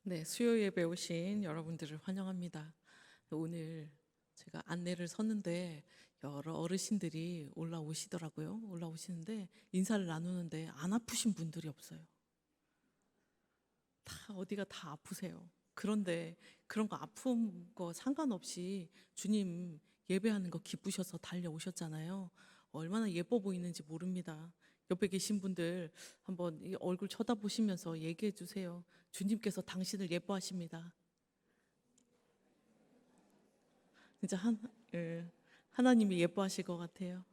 네, 수요 예배 오신 여러분들을 환영합니다. 오늘 제가 안내를 섰는데 여러 어르신들이 올라오시는데 인사를 나누는데 안 아프신 분들이 없어요. 다 어디가 다 아프세요. 그런데 그런 거 아픈 거 상관없이 주님 예배하는 거 기쁘셔서 달려오셨잖아요. 얼마나 예뻐 보이는지 모릅니다. 옆에 계신 분들 한번 이 얼굴 쳐다보시면서 얘기해 주세요. 주님께서 당신을 예뻐하십니다. 진짜 하나님이 예뻐하실 것 같아요.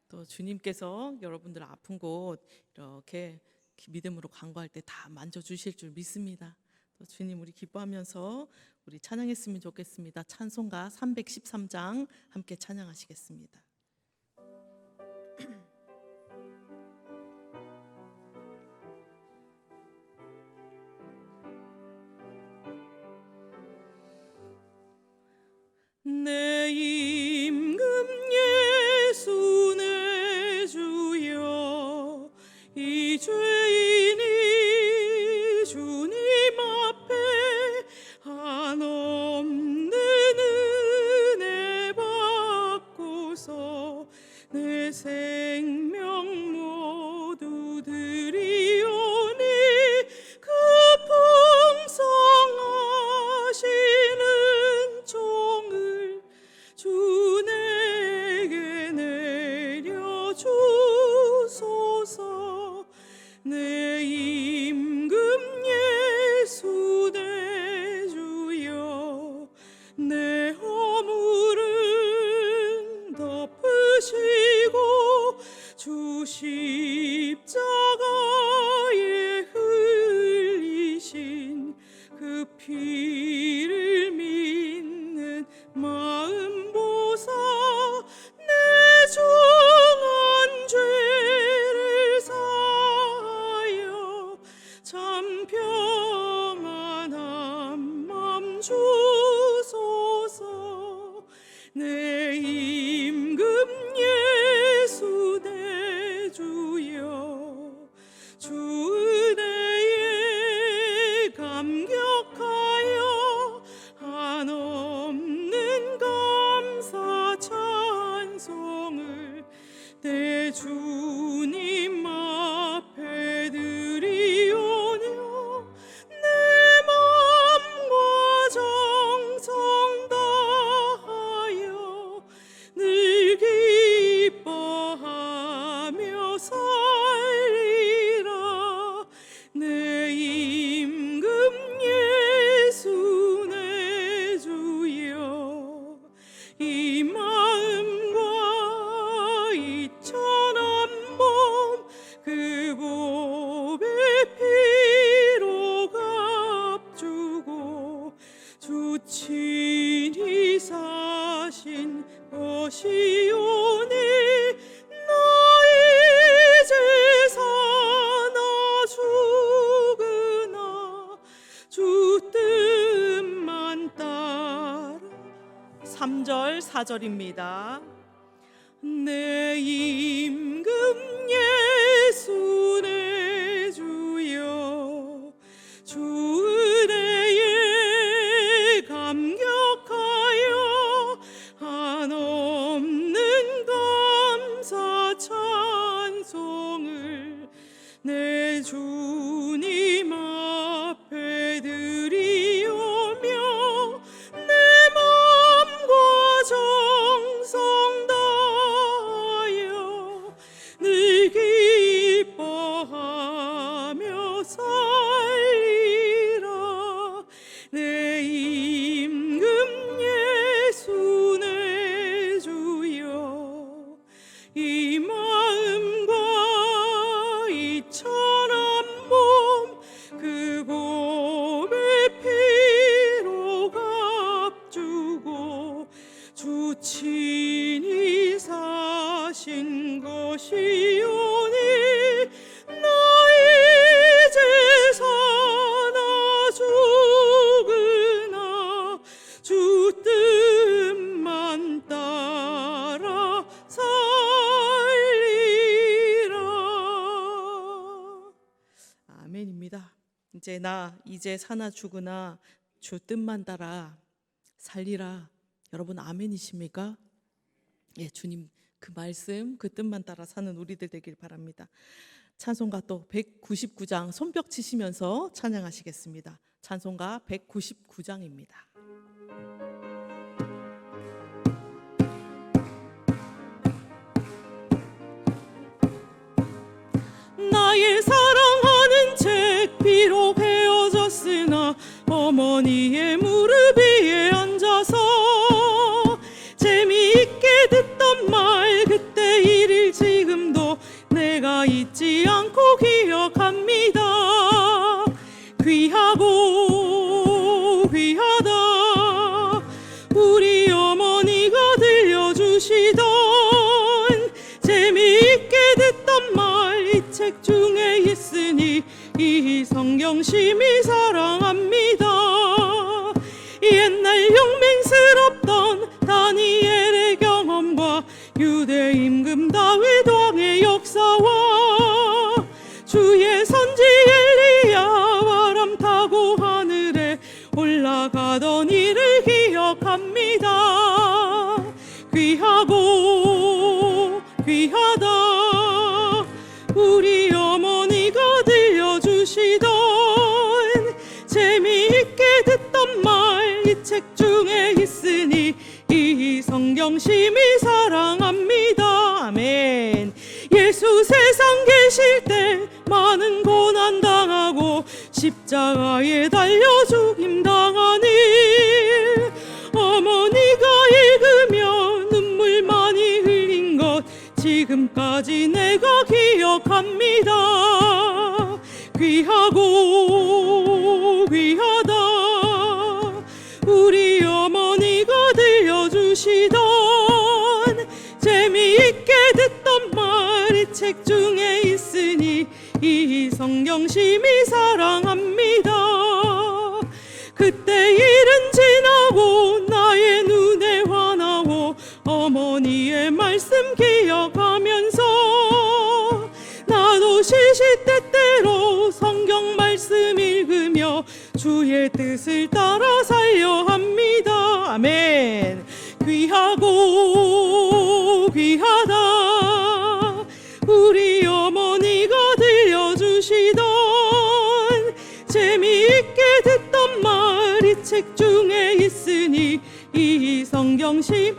또 주님께서 여러분들 아픈 곳 이렇게 믿음으로 간구할 때 다 만져주실 줄 믿습니다. 또 주님 우리 기뻐하면서 우리 찬양했으면 좋겠습니다. 찬송가 313장 함께 찬양하시겠습니다. 내 임금 예수 내 주여 이 죄인이 주님 앞에 한없는 은혜 받고서 내 생명 모두 드리오니 그 풍성하시는 종을 주 내게 내려주소서. 내 임금 예수 내 주여 내 허물은 덮으시고 주 십자가에 흘리신 그 피를 믿는 마음 보사 내 중한 죄를 사하여 참 평안한 맘 주소서. 내 임금 예수 내 주여 주 은혜에 감격하여 한없는 감사 찬송을 내 주님 앞에 드리오며 내 맘과 정성 다하여 늘 기뻐하며 살리라. 내 임금 예수 내 주여 이 마음과 이 천한 몸 그 보배 피로 값주고 주 친히 사신 것이오니 나 이제 사나 죽으나 주 뜻만 따라. 3절 4절입니다. 내 임금 예수 내 주여 주 은혜에 감격하여 한없는 감사 찬송을 내 주님 앞에 드리오며 내 맘과 정성 다하여 이제 나 이제 사나 죽으나 주 뜻만 따라 살리라. 여러분 아멘이십니까? 예, 주님 그 말씀 그 뜻만 따라 사는 우리들 되길 바랍니다. 찬송가 또 199장 손뼉 치시면서 찬양하시겠습니다. 찬송가 199장입니다. 나의 사랑하는 책 비록 헤어졌으나 어머니의 무릎 위에 앉아서 재미있게 듣던 말 그때 일을 지금도 내가 잊지 않고 기억합니다. 귀하고 귀하다 우리 어머니가 들려주시던 재미있게 듣던 말 이 책 중에 있으니 이 성경 심히 사랑합니다. 옛날 용맹스럽던 다니엘의 경험과 유대 임금 다윗 왕의 역사와 주의 선지 엘리야 바람 타고 하늘에 올라가던 일을 기억합니다. 귀하고 귀하다 우리 어머니가 들려주시던 재미있게 듣던 말 이 책 중에 있으니 이 성경 심히 사랑합니다. 아멘. 예수 세상 계실 때 많은 고난 당하고 십자가에 달려 죽임 당한 일 어머니가 읽으며 눈물 많이 흘린 것 지금까지 내가 기억합니다. 귀하고 귀하다 우리 어머니가 들려주시던 재미있게 듣던 말 이 책 중에 있으니 이 성경 심히 사랑합니다. 그때 일은 지나고 나의 눈에 환하고 어머니의 말씀 기억하면서 나도 시시때때로 성경 말씀 읽으며 주의 뜻을 따라 살려 합니다. 아멘. 귀하고 귀하다 우리 어머니가 들려주시던 재미있게 듣던 말 이 책 중에 있으니 이 성경심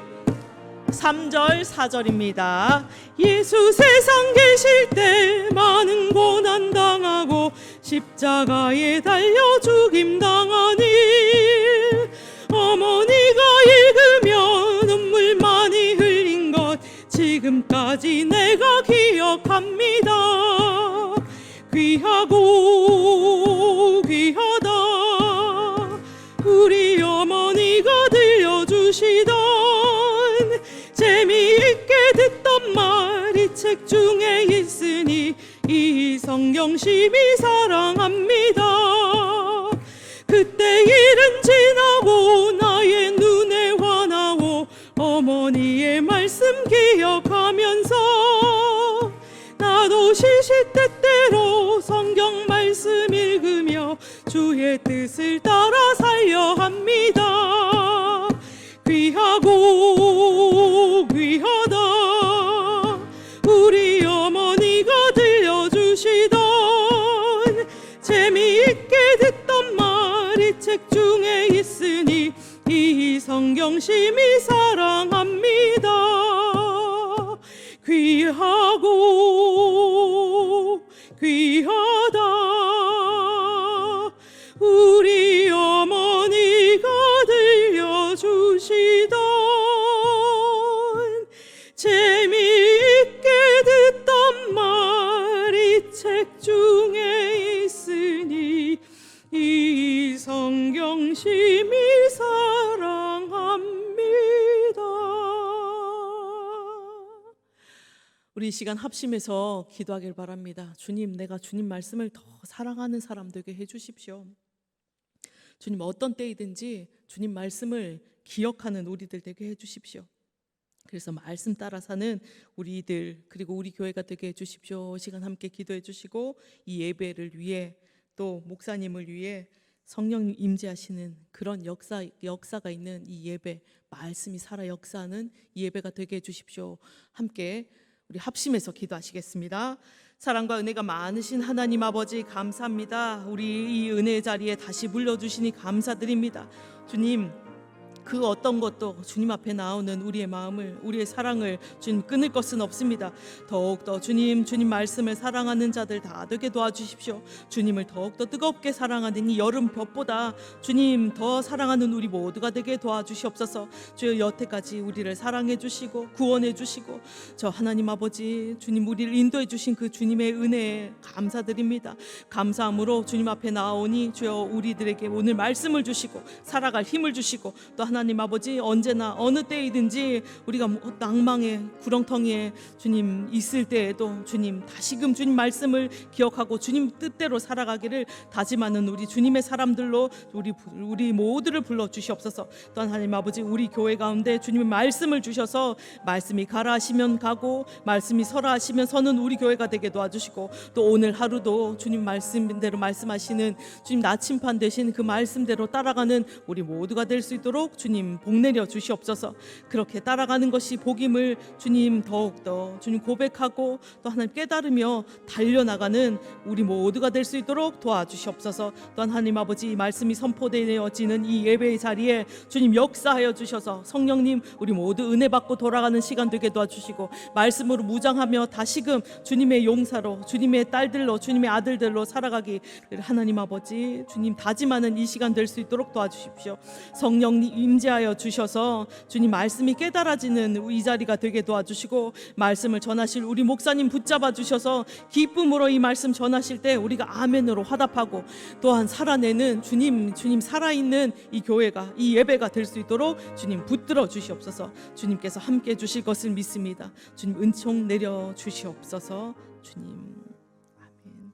3절 4절입니다. 예수 세상 계실 때 많은 고난 당하고 십자가에 달려 죽임 당한 일 어머니가 읽으며 눈물 많이 흘린 것 지금까지 내가 기억합니다. 귀하고 귀하다 우리 어머니가 들려주시던 재미있게 듣던 말 이 책 중에 있으니 이 성경 심히 사랑합니다. 그때 일은 지나고 나의 눈에 환하고 어머니의 말씀 기억하면서 나도 시시때때로 성경 말씀 읽으며 주의 뜻을 따라 살려 합니다. 귀하고 귀하다 우리 어머니가 들려주시던 재미있게 듣던 말 이 책 중에 있으니 이 성경 심히 사랑합니다. 귀하고 귀하다 우리 어머니가 들려주시던 재미있게 듣던 말 이 책 중에 있으니 이 성경 심히 사랑합니다. 우리 이 시간 합심해서 기도하길 바랍니다. 주님, 내가 주님 말씀을 더 사랑하는 사람 되게 해주십시오. 주님, 어떤 때이든지 주님 말씀을 기억하는 우리들 되게 해주십시오. 그래서 말씀 따라 사는 우리들 그리고 우리 교회가 되게 해주십시오. 시간 함께 기도해 주시고 이 예배를 위해 또 목사님을 위해 성령 임재하시는 그런 역사가 있는 이 예배, 말씀이 살아 역사하는 이 예배가 되게 해주십시오. 함께 우리 합심해서 기도하시겠습니다. 사랑과 은혜가 많으신 하나님 아버지 감사합니다. 우리 이 은혜의 자리에 다시 불러주시니 감사드립니다. 주님, 그 어떤 것도 주님 앞에 나오는 우리의 마음을, 우리의 사랑을 주님 끊을 것은 없습니다. 더욱더 주님 말씀을 사랑하는 자들 다 되게 도와주십시오. 주님을 더욱더 뜨겁게 사랑하는 이 여름 볕보다 주님 더 사랑하는 우리 모두가 되게 도와주시옵소서. 주여, 여태까지 우리를 사랑해 주시고 구원해 주시고 저 하나님 아버지 주님 우리를 인도해 주신 그 주님의 은혜에 감사드립니다. 감사함으로 주님 앞에 나오니 주여 우리들에게 오늘 말씀을 주시고 살아갈 힘을 주시고, 또 하나님 아버지 언제나 어느 때이든지 우리가 낭망의 구렁텅이에 주님 있을 때에도 주님 다시금 주님 말씀을 기억하고 주님 뜻대로 살아가기를 다짐하는 우리 주님의 사람들로 우리 모두를 불러 주시옵소서. 또한 하나님 아버지 우리 교회 가운데 주님의 말씀을 주셔서 말씀이 가라 하시면 가고 말씀이 서라 하시면 서는 우리 교회가 되게 도와주시고, 또 오늘 하루도 주님 말씀대로 말씀하시는 주님 나침반 되신 그 말씀대로 따라가는 우리 모두가 될 수 있도록 주님 복 내려 주시옵소서. 그렇게 따라가는 것이 복임을 주님 더욱더 주님 고백하고 또 하나님 깨달으며 달려나가는 우리 모두가 될 수 있도록 도와주시옵소서. 또한 하나님 아버지 이 말씀이 선포되어지는 이 예배의 자리에 주님 역사하여 주셔서 성령님 우리 모두 은혜 받고 돌아가는 시간 되게 도와주시고, 말씀으로 무장하며 다시금 주님의 용사로 주님의 딸들로 주님의 아들들로 살아가기 하나님 아버지 주님 다짐하는 이 시간 될 수 있도록 도와주십시오. 성령님 임재하여 주셔서 주님 말씀이 깨달아지는 이 자리가 되게 도와주시고, 말씀을 전하실 우리 목사님 붙잡아 주셔서 기쁨으로 이 말씀 전하실 때 우리가 아멘으로 화답하고 또한 살아내는 주님 살아있는 이 교회가 이 예배가 될 수 있도록 주님 붙들어 주시옵소서. 주님께서 함께 해 주실 것을 믿습니다. 주님 은총 내려 주시옵소서. 주님 아멘.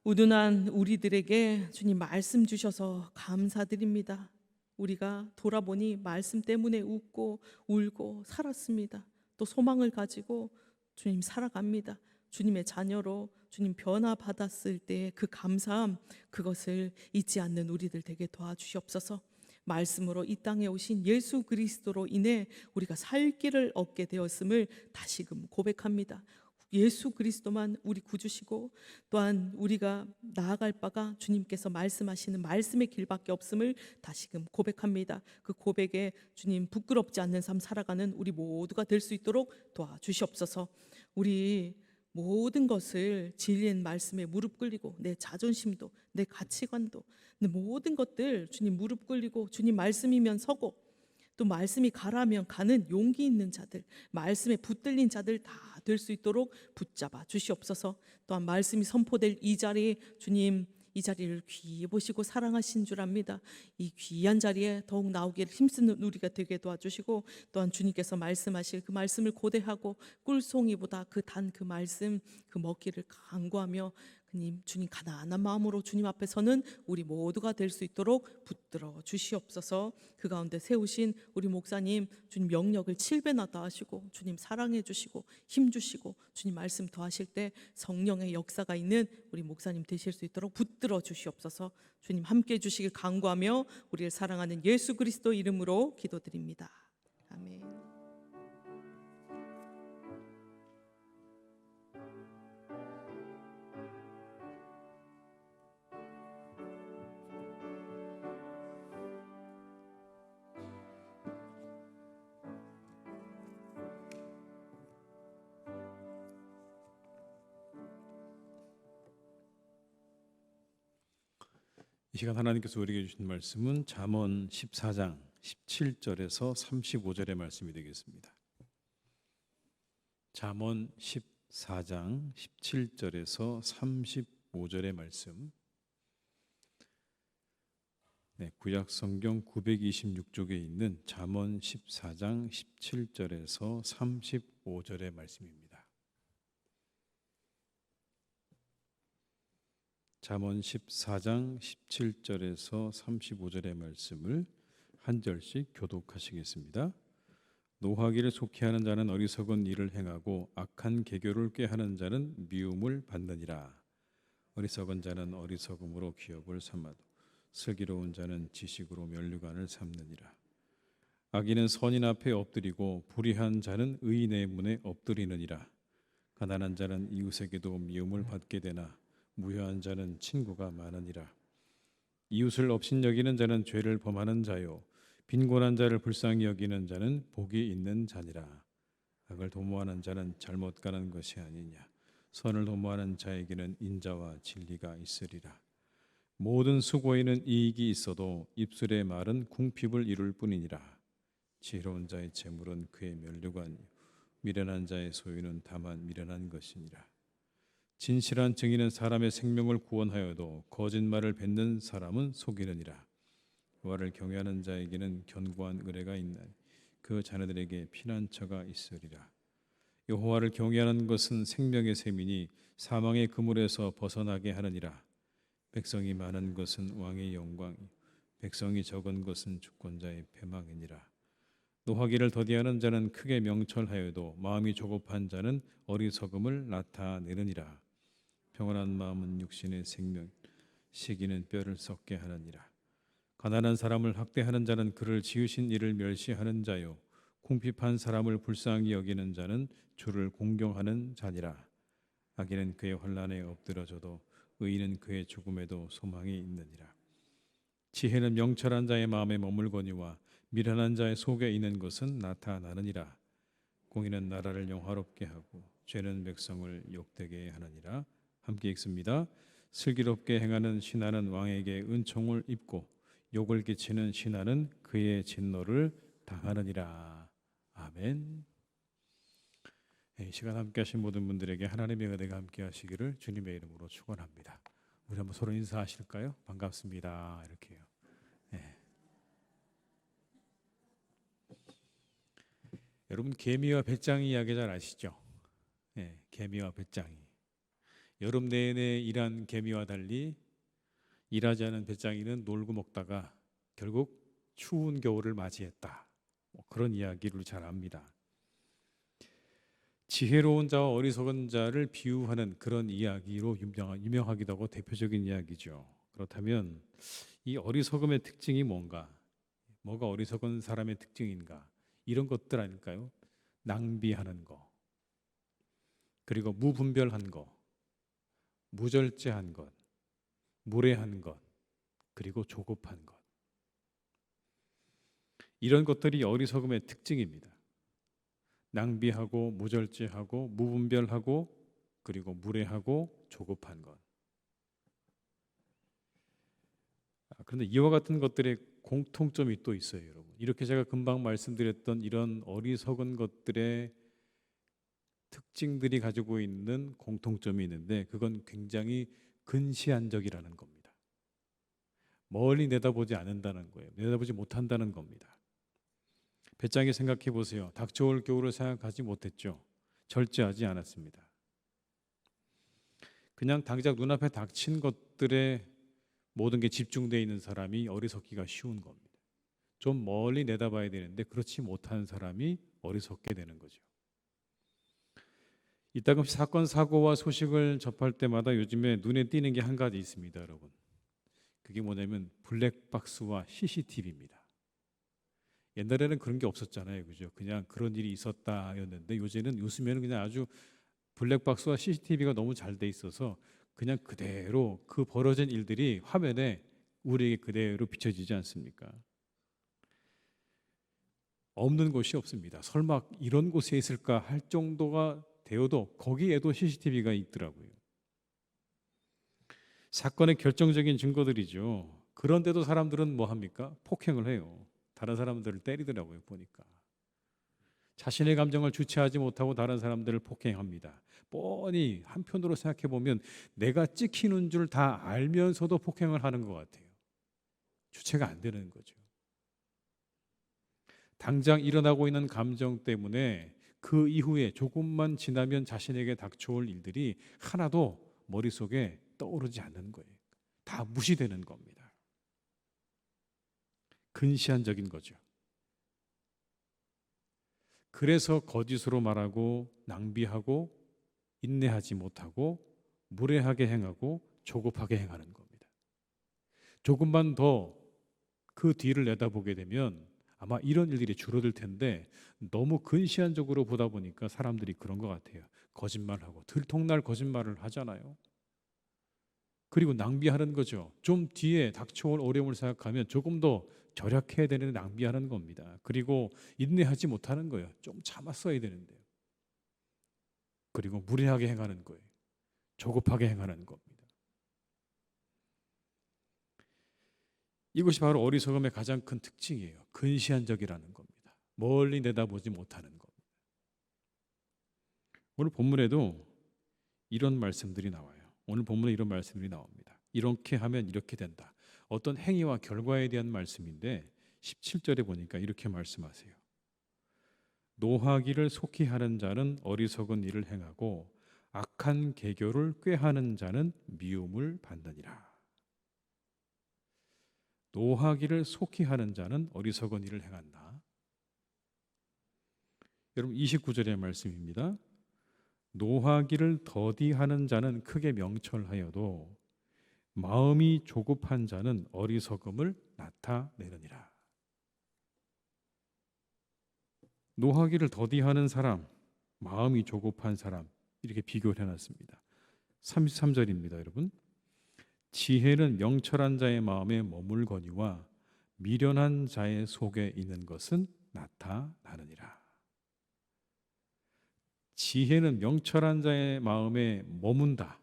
우둔한 우리들에게 주님 말씀 주셔서 감사드립니다. 우리가 돌아보니 말씀 때문에 웃고 울고 살았습니다. 또 소망을 가지고 주님 살아갑니다. 주님의 자녀로 주님 변화받았을 때의 그 감사함, 그것을 잊지 않는 우리들 되게 도와주시옵소서. 말씀으로 이 땅에 오신 예수 그리스도로 인해 우리가 살 길을 얻게 되었음을 다시금 고백합니다. 예수 그리스도만 우리 구주시고 또한 우리가 나아갈 바가 주님께서 말씀하시는 말씀의 길밖에 없음을 다시금 고백합니다. 그 고백에 주님 부끄럽지 않는 삶 살아가는 우리 모두가 될 수 있도록 도와주시옵소서. 우리 모든 것을 진리의 말씀에 무릎 꿇리고 내 자존심도 내 가치관도 내 모든 것들 주님 무릎 꿇리고 주님 말씀이면 서고 또 말씀이 가라면 가는 용기 있는 자들, 말씀에 붙들린 자들 다 될 수 있도록 붙잡아 주시옵소서. 또한 말씀이 선포될 이 자리에 주님 이 자리를 귀히 보시고 사랑하신 줄 압니다. 이 귀한 자리에 더욱 나오기를 힘쓰는 우리가 되게 도와주시고, 또한 주님께서 말씀하실 그 말씀을 고대하고 꿀송이보다 그 단 그 말씀 그 먹기를 간구하며 주님 가난한 마음으로 주님 앞에 서는 우리 모두가 될 수 있도록 붙들어 주시옵소서. 그 가운데 세우신 우리 목사님 주님 영역을 7배나 더하시고 주님 사랑해 주시고 힘 주시고 주님 말씀 더하실 때 성령의 역사가 있는 우리 목사님 되실 수 있도록 붙들어 주시옵소서. 주님 함께 해 주시길 간구하며 우리를 사랑하는 예수 그리스도 이름으로 기도드립니다. 아멘. 이 시간 하나님께서 우리에게 주신 말씀은 잠언 14장 17절에서 35절의 말씀이 되겠습니다. 잠언 14장 17절에서 35절의 말씀. 구약 성경 926쪽에 있는 잠언 14장 17절에서 35절의 말씀입니다. 잠언 14장 17절에서 35절의 말씀을 한 절씩 교독하시겠습니다. 노하기를 속히하는 자는 어리석은 일을 행하고 악한 계교를 꾀하는 자는 미움을 받느니라. 어리석은 자는 어리석음으로 기업을 삼아도 슬기로운 자는 지식으로 면류관을 삼느니라. 악인은 선인 앞에 엎드리고 불의한 자는 의인의 문에 엎드리느니라. 가난한 자는 이웃에게도 미움을 받게 되나 무효한 자는 친구가 많으니라. 이웃을 업신여기는 자는 죄를 범하는 자요 빈곤한 자를 불쌍히 여기는 자는 복이 있는 자니라. 악을 도모하는 자는 잘못 가는 것이 아니냐. 선을 도모하는 자에게는 인자와 진리가 있으리라. 모든 수고에는 이익이 있어도 입술의 말은 궁핍을 이룰 뿐이니라. 지혜로운 자의 재물은 그의 면류관이요 미련한 자의 소유는 다만 미련한 것이니라. 진실한 증인은 사람의 생명을 구원하여도 거짓말을 뱉는 사람은 속이느니라. 여호와를 경외하는 자에게는 견고한 의뢰가 있나니 그 자녀들에게 피난처가 있으리라. 여호와를 경외하는 것은 생명의 셈이니 사망의 그물에서 벗어나게 하느니라. 백성이 많은 것은 왕의 영광이 백성이 적은 것은 주권자의 패망이니라. 노하기를 더디하는 자는 크게 명철하여도 마음이 조급한 자는 어리석음을 나타내느니라. 평안한 마음은 육신의 생명, 시기는 뼈를 썩게 하느니라. 가난한 사람을 학대하는 자는 그를 지으신 이를 멸시하는 자요 궁핍한 사람을 불쌍히 여기는 자는 주를 공경하는 자니라. 악인은 그의 환난에 엎드러져도 의인은 그의 죽음에도 소망이 있느니라. 지혜는 명철한 자의 마음에 머물거니와 미련한 자의 속에 있는 것은 나타나느니라. 공의는 나라를 영화롭게 하고 죄는 백성을 욕되게 하느니라. 함께 읽습니다. 슬기롭게 행하는 신하는 왕에게 은총을 입고 욕을 끼치는 신하는 그의 진노를 당하느니라. 아멘. 이 시간 함께 하신 모든 분들에게 하나님의 은혜가 함께 하시기를 주님의 이름으로 축원합니다. 우리 한번 서로 인사하실까요? 반갑습니다. 이렇게요. 네. 여러분 개미와 배짱이 이야기 잘 아시죠? 네, 개미와 배짱이. 여름 내내 일한 개미와 달리 일하지 않은 배짱이는 놀고 먹다가 결국 추운 겨울을 맞이했다. 그런 이야기를 잘 압니다. 지혜로운 자와 어리석은 자를 비유하는 그런 이야기로 유명하기도 하고 대표적인 이야기죠. 그렇다면 이 어리석음의 특징이 뭔가? 뭐가 어리석은 사람의 특징인가? 이런 것들 아닐까요? 낭비하는 거, 그리고 무분별한 거, 무절제한 것, 무례한 것, 그리고 조급한 것. 이런 것들이 어리석음의 특징입니다. 낭비하고 무절제하고 무분별하고 그리고 무례하고 조급한 것. 그런데 이와 같은 것들의 공통점이 또 있어요, 여러분. 이렇게 제가 금방 말씀드렸던 이런 어리석은 것들의 특징들이 가지고 있는 공통점이 있는데 그건 굉장히 근시안적이라는 겁니다. 멀리 내다보지 않는다는 거예요. 내다보지 못한다는 겁니다. 배짱이 생각해 보세요. 닥쳐올 겨울을 생각하지 못했죠. 절제하지 않았습니다. 그냥 당장 눈앞에 닥친 것들에 모든 게 집중되어 있는 사람이 어리석기가 쉬운 겁니다. 좀 멀리 내다봐야 되는데 그렇지 못한 사람이 어리석게 되는 거죠. 이따금 사건 사고와 소식을 접할 때마다 요즘에 눈에 띄는 게 한 가지 있습니다, 여러분. 그게 뭐냐면 블랙박스와 CCTV입니다. 옛날에는 그런 게 없었잖아요, 그죠? 그냥 그런 일이 있었다였는데 요즘에는 그냥 아주 블랙박스와 CCTV가 너무 잘 돼 있어서 그냥 그대로 그 벌어진 일들이 화면에 우리에게 그대로 비춰지지 않습니까? 없는 곳이 없습니다. 설마 이런 곳에 있을까 할 정도가 되어도 거기에도 CCTV가 있더라고요. 사건의 결정적인 증거들이죠. 그런데도 사람들은 뭐 합니까? 폭행을 해요. 다른 사람들을 때리더라고요, 보니까. 자신의 감정을 주체하지 못하고 다른 사람들을 폭행합니다. 뻔히 한편으로 생각해 보면 내가 찍히는 줄 다 알면서도 폭행을 하는 것 같아요. 주체가 안 되는 거죠. 당장 일어나고 있는 감정 때문에 그 이후에 조금만 지나면 자신에게 닥쳐올 일들이 하나도 머릿속에 떠오르지 않는 거예요. 다 무시되는 겁니다. 근시안적인 거죠. 그래서 거짓으로 말하고 낭비하고 인내하지 못하고 무례하게 행하고 조급하게 행하는 겁니다. 조금만 더 그 뒤를 내다보게 되면 아마 이런 일들이 줄어들 텐데 너무 근시안적으로 보다 보니까 사람들이 그런 것 같아요. 거짓말하고 들통날 거짓말을 하잖아요. 그리고 낭비하는 거죠. 좀 뒤에 닥쳐올 어려움을 생각하면 조금 더 절약해야 되는데 낭비하는 겁니다. 그리고 인내하지 못하는 거예요. 좀 참았어야 되는데요. 그리고 무례하게 행하는 거예요. 조급하게 행하는 겁니다. 이것이 바로 어리석음의 가장 큰 특징이에요. 근시안적이라는 겁니다. 멀리 내다보지 못하는 겁니다. 오늘 본문에도 이런 말씀들이 나와요. 오늘 본문에 이런 말씀들이 나옵니다. 이렇게 하면 이렇게 된다. 어떤 행위와 결과에 대한 말씀인데 17절에 보니까 이렇게 말씀하세요. 노하기를 속히 하는 자는 어리석은 일을 행하고 악한 계교를 꾀하는 자는 미움을 받느니라. 노하기를 속히 하는 자는 어리석은 일을 행한다. 여러분 29절의 말씀입니다. 노하기를 더디하는 자는 크게 명철하여도 마음이 조급한 자는 어리석음을 나타내느니라. 노하기를 더디하는 사람, 마음이 조급한 사람 이렇게 비교를 해놨습니다. 33절입니다. 여러분. 지혜는 명철한 자의 마음에 머물거니와 미련한 자의 속에 있는 것은 나타나느니라. 지혜는 명철한 자의 마음에 머문다.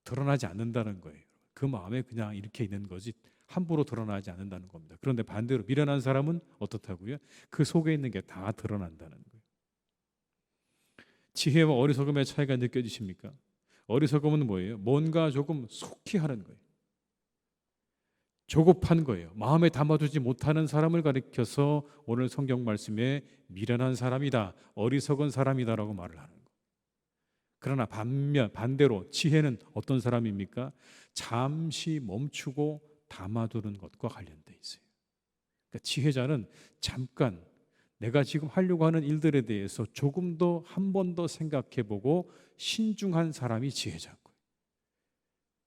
드러나지 않는다는 거예요. 그 마음에 그냥 이렇게 있는 거지 함부로 드러나지 않는다는 겁니다. 그런데 반대로 미련한 사람은 어떻다고요? 그 속에 있는 게 다 드러난다는 거예요. 지혜와 어리석음의 차이가 느껴지십니까? 어리석음은 뭐예요? 뭔가 조금 속히 하는 거예요. 조급한 거예요. 마음에 담아두지 못하는 사람을 가리켜서 오늘 성경 말씀에 미련한 사람이다, 어리석은 사람이다라고 말을 하는 거예요. 그러나 반대로 지혜는 어떤 사람입니까? 잠시 멈추고 담아두는 것과 관련돼 있어요. 그러니까 지혜자는 잠깐 내가 지금 하려고 하는 일들에 대해서 조금 더 한 번 더 생각해보고 신중한 사람이 지혜자인 거예요.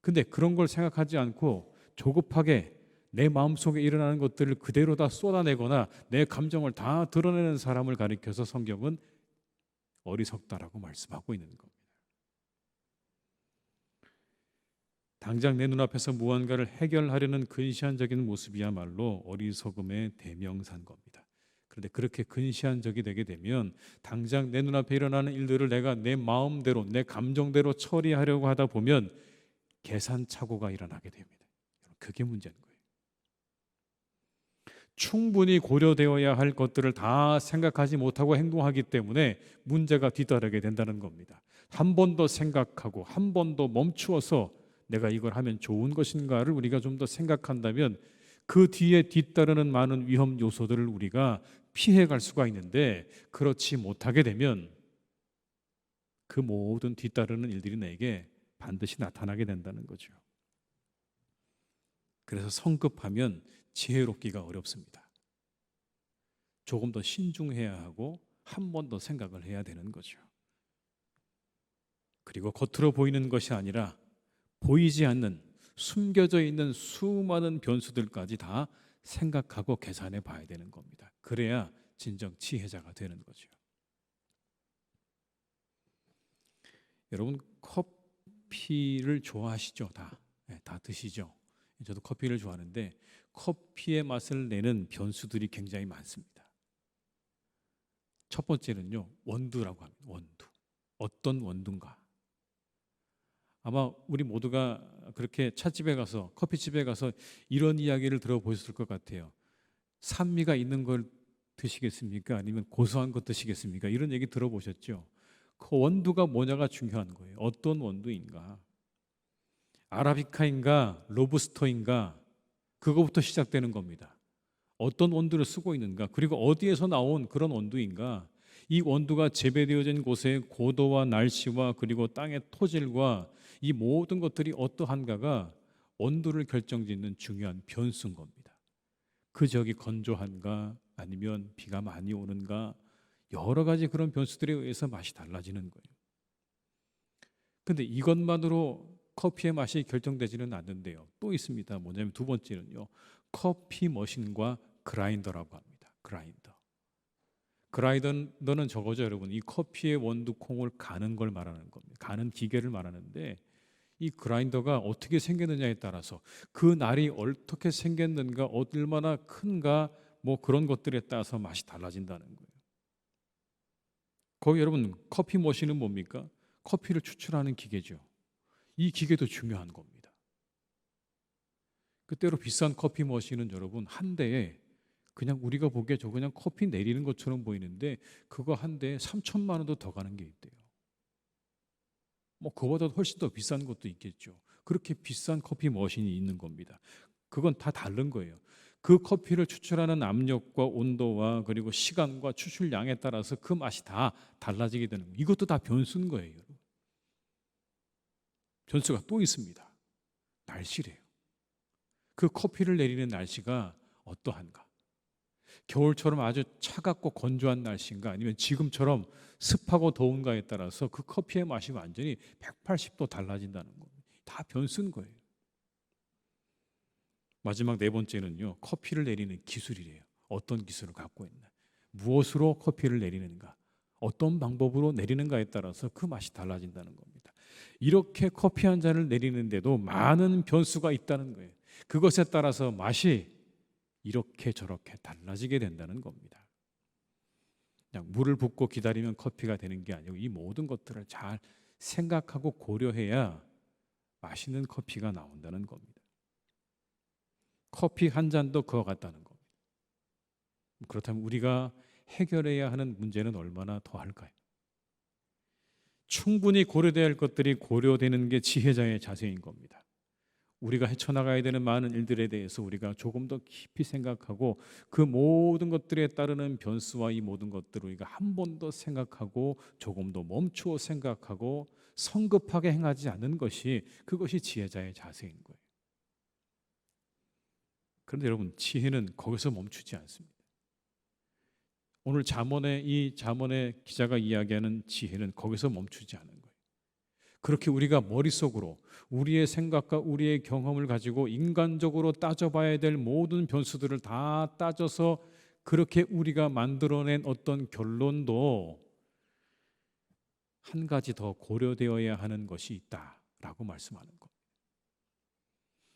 근데 그런 걸 생각하지 않고 조급하게 내 마음속에 일어나는 것들을 그대로 다 쏟아내거나 내 감정을 다 드러내는 사람을 가리켜서 성경은 어리석다라고 말씀하고 있는 겁니다. 당장 내 눈앞에서 무언가를 해결하려는 근시안적인 모습이야말로 어리석음의 대명사인 겁니다. 그런데 그렇게 근시안적이 되게 되면 당장 내 눈앞에 일어나는 일들을 내가 내 마음대로 내 감정대로 처리하려고 하다 보면 계산착오가 일어나게 됩니다. 그게 문제인 거예요. 충분히 고려되어야 할 것들을 다 생각하지 못하고 행동하기 때문에 문제가 뒤따르게 된다는 겁니다. 한 번 더 생각하고 한 번 더 멈추어서 내가 이걸 하면 좋은 것인가를 우리가 좀 더 생각한다면 그 뒤에 뒤따르는 많은 위험 요소들을 우리가 피해갈 수가 있는데 그렇지 못하게 되면 그 모든 뒤따르는 일들이 내게 반드시 나타나게 된다는 거죠. 그래서 성급하면 지혜롭기가 어렵습니다. 조금 더 신중해야 하고 한 번 더 생각을 해야 되는 거죠. 그리고 겉으로 보이는 것이 아니라 보이지 않는 숨겨져 있는 수많은 변수들까지 다 생각하고 계산해 봐야 되는 겁니다. 그래야 진정 지혜자가 되는 거죠. 여러분 커피를 좋아하시죠? 다 드시죠? 저도 커피를 좋아하는데 커피의 맛을 내는 변수들이 굉장히 많습니다. 첫 번째는요, 원두라고 합니다. 원두. 어떤 원두인가? 아마 우리 모두가 그렇게 찻집에 가서 커피집에 가서 이런 이야기를 들어보셨을 것 같아요. 산미가 있는 걸 드시겠습니까? 아니면 고소한 것 드시겠습니까? 이런 얘기 들어보셨죠? 그 원두가 뭐냐가 중요한 거예요. 어떤 원두인가? 아라비카인가 로부스터인가? 그거부터 시작되는 겁니다. 어떤 원두를 쓰고 있는가? 그리고 어디에서 나온 그런 원두인가? 이 원두가 재배되어진 곳의 고도와 날씨와 그리고 땅의 토질과 이 모든 것들이 어떠한가가 원두를 결정짓는 중요한 변수인 겁니다. 그 지역이 건조한가 아니면 비가 많이 오는가 여러 가지 그런 변수들에 의해서 맛이 달라지는 거예요. 근데 이것만으로 커피의 맛이 결정되지는 않는데요. 또 있습니다. 뭐냐면 두 번째는요. 커피 머신과 그라인더라고 합니다. 그라인더는 저거죠, 여러분. 이 커피의 원두콩을 가는 걸 말하는 겁니다. 가는 기계를 말하는데 이 그라인더가 어떻게 생겼느냐에 따라서 그 날이 어떻게 생겼는가, 얼마나 큰가 뭐 그런 것들에 따라서 맛이 달라진다는 거예요. 거기 여러분 커피 머신은 뭡니까? 커피를 추출하는 기계죠. 이 기계도 중요한 겁니다. 그때로 비싼 커피 머신은 여러분 한 대에 그냥 우리가 보기에 저 그냥 커피 내리는 것처럼 보이는데 그거 한 대에 3천만 원도 더 가는 게 있대요. 뭐 그보다 훨씬 더 비싼 것도 있겠죠. 그렇게 비싼 커피 머신이 있는 겁니다. 그건 다 다른 거예요. 그 커피를 추출하는 압력과 온도와 그리고 시간과 추출량에 따라서 그 맛이 다 달라지게 되는 거예요. 이것도 다 변수인 거예요, 여러분. 변수가 또 있습니다. 날씨래요. 그 커피를 내리는 날씨가 어떠한가? 겨울처럼 아주 차갑고 건조한 날씨인가 아니면 지금처럼 습하고 더운가에 따라서 그 커피의 맛이 완전히 180도 달라진다는 겁니다. 다 변수인 거예요. 마지막 네 번째는요. 커피를 내리는 기술이래요. 어떤 기술을 갖고 있나? 무엇으로 커피를 내리는가? 어떤 방법으로 내리는가에 따라서 그 맛이 달라진다는 겁니다. 이렇게 커피 한 잔을 내리는데도 많은 변수가 있다는 거예요. 그것에 따라서 맛이 이렇게 저렇게 달라지게 된다는 겁니다. 그냥 물을 붓고 기다리면 커피가 되는 게 아니고 이 모든 것들을 잘 생각하고 고려해야 맛있는 커피가 나온다는 겁니다. 커피 한 잔도 그와 같다는 겁니다. 그렇다면 우리가 해결해야 하는 문제는 얼마나 더 할까요? 충분히 고려돼야 할 것들이 고려되는 게 지혜자의 자세인 겁니다. 우리가 헤쳐나가야 되는 많은 일들에 대해서 우리가 조금 더 깊이 생각하고 그 모든 것들에 따르는 변수와 이 모든 것들을 우리가 한 번 더 생각하고 조금 더 멈추어 생각하고 성급하게 행하지 않는 것이 그것이 지혜자의 자세인 거예요. 그런데 여러분 지혜는 거기서 멈추지 않습니다. 오늘 이 잠언의 기자가 이야기하는 지혜는 거기서 멈추지 않은 거예요. 그렇게 우리가 머릿속으로 우리의 생각과 우리의 경험을 가지고 인간적으로 따져봐야 될 모든 변수들을 다 따져서 그렇게 우리가 만들어낸 어떤 결론도 한 가지 더 고려되어야 하는 것이 있다라고 말씀하는 것.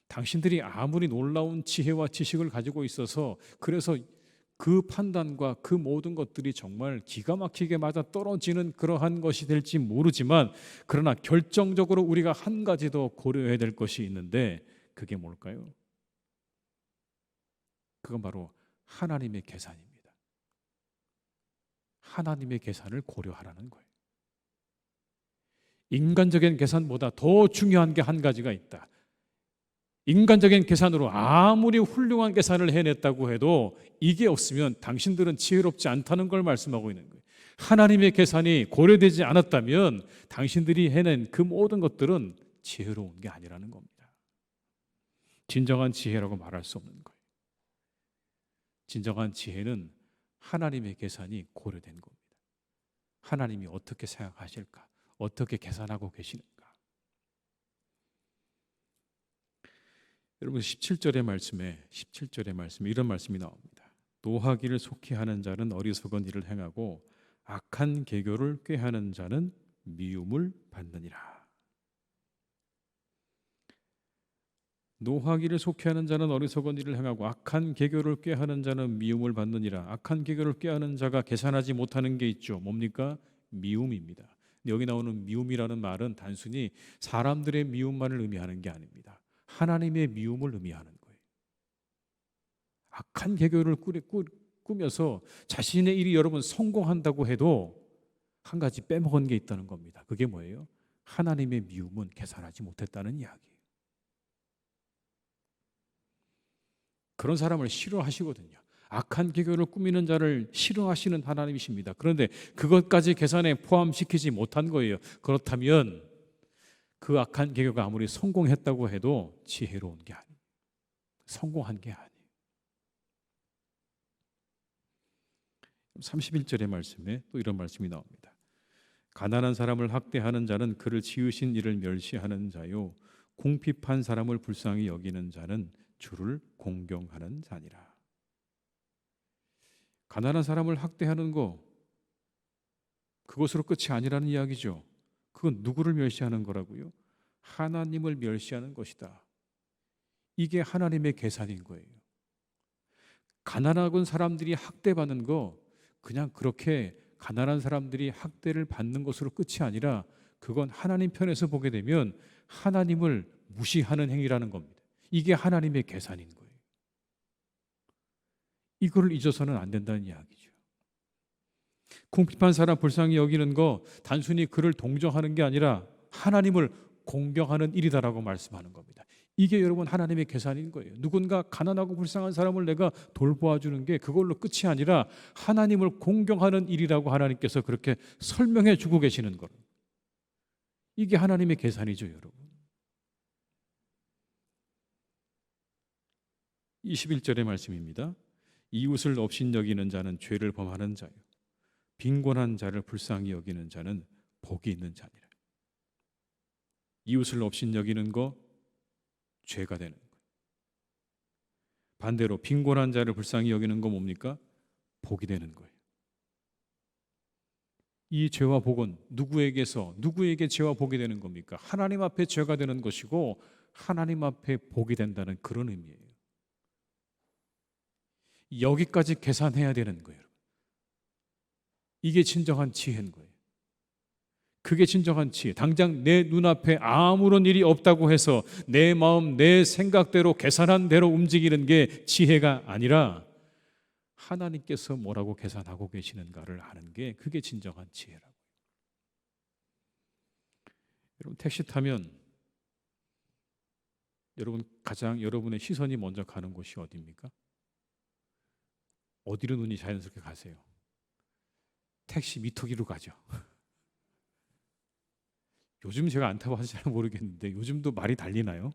당신들이 아무리 놀라운 지혜와 지식을 가지고 있어서 그래서 그 판단과 그 모든 것들이 정말 기가 막히게 맞아 떨어지는 그러한 것이 될지 모르지만 그러나 결정적으로 우리가 한 가지 더 고려해야 될 것이 있는데 그게 뭘까요? 그건 바로 하나님의 계산입니다. 하나님의 계산을 고려하라는 거예요. 인간적인 계산보다 더 중요한 게 한 가지가 있다. 인간적인 계산으로 아무리 훌륭한 계산을 해냈다고 해도 이게 없으면 당신들은 지혜롭지 않다는 걸 말씀하고 있는 거예요. 하나님의 계산이 고려되지 않았다면 당신들이 해낸 그 모든 것들은 지혜로운 게 아니라는 겁니다. 진정한 지혜라고 말할 수 없는 거예요. 진정한 지혜는 하나님의 계산이 고려된 겁니다. 하나님이 어떻게 생각하실까? 어떻게 계산하고 계시는가? 여러분 17절의 말씀에 이런 말씀이 나옵니다. 노하기를 속히 하는 자는 어리석은 일을 행하고 악한 계교를 꾀하는 자는 미움을 받느니라. 노하기를 속히 하는 자는 어리석은 일을 행하고 악한 계교를 꾀하는 자는 미움을 받느니라. 악한 계교를 꾀하는 자가 계산하지 못하는 게 있죠. 뭡니까? 미움입니다. 여기 나오는 미움이라는 말은 단순히 사람들의 미움만을 의미하는 게 아닙니다. 하나님의 미움을 의미하는 거예요. 악한 계교를 꾸며서 자신의 일이 여러분 성공한다고 해도 한 가지 빼먹은 게 있다는 겁니다. 그게 뭐예요? 하나님의 미움은 계산하지 못했다는 이야기예요. 그런 사람을 싫어하시거든요. 악한 계교를 꾸미는 자를 싫어하시는 하나님이십니다. 그런데 그것까지 계산에 포함시키지 못한 거예요. 그렇다면 그 악한 계교가 아무리 성공했다고 해도 지혜로운 게 아니에요. 성공한 게 아니에요. 31절의 말씀에 또 이런 말씀이 나옵니다. 가난한 사람을 학대하는 자는 그를 지으신 이를 멸시하는 자요 궁핍한 사람을 불쌍히 여기는 자는 주를 공경하는 자니라. 가난한 사람을 학대하는 거 그것으로 끝이 아니라는 이야기죠. 그건 누구를 멸시하는 거라고요? 하나님을 멸시하는 것이다. 이게 하나님의 계산인 거예요. 가난한 사람들이 학대받는 거 그냥 그렇게 가난한 사람들이 학대를 받는 것으로 끝이 아니라 그건 하나님 편에서 보게 되면 하나님을 무시하는 행위라는 겁니다. 이게 하나님의 계산인 거예요. 이거를 잊어서는 안 된다는 이야기죠. 궁핍한 사람 불쌍히 여기는 거 단순히 그를 동정하는 게 아니라 하나님을 공경하는 일이다라고 말씀하는 겁니다. 이게 여러분 하나님의 계산인 거예요. 누군가 가난하고 불쌍한 사람을 내가 돌보아주는 게 그걸로 끝이 아니라 하나님을 공경하는 일이라고 하나님께서 그렇게 설명해 주고 계시는 것. 이게 하나님의 계산이죠, 여러분. 21절의 말씀입니다. 이웃을 업신여기는 자는 죄를 범하는 자요 빈곤한 자를 불쌍히 여기는 자는 복이 있는 자니라. 이웃을 업신여기는 거 죄가 되는 거예요. 반대로 빈곤한 자를 불쌍히 여기는 거 뭡니까? 복이 되는 거예요. 이 죄와 복은 누구에게 죄와 복이 되는 겁니까? 하나님 앞에 죄가 되는 것이고 하나님 앞에 복이 된다는 그런 의미예요. 여기까지 계산해야 되는 거예요. 이게 진정한 지혜인 거예요. 그게 진정한 지혜. 당장 내 눈앞에 아무런 일이 없다고 해서 내 마음, 내 생각대로 계산한 대로 움직이는 게 지혜가 아니라 하나님께서 뭐라고 계산하고 계시는가를 아는 게 그게 진정한 지혜라고요. 여러분 택시 타면 여러분의 시선이 먼저 가는 곳이 어디입니까? 어디로 눈이 자연스럽게 가세요? 택시 미터기로 가죠. 요즘 제가 안 타봐서 잘 모르겠는데 요즘도 말이 달리나요?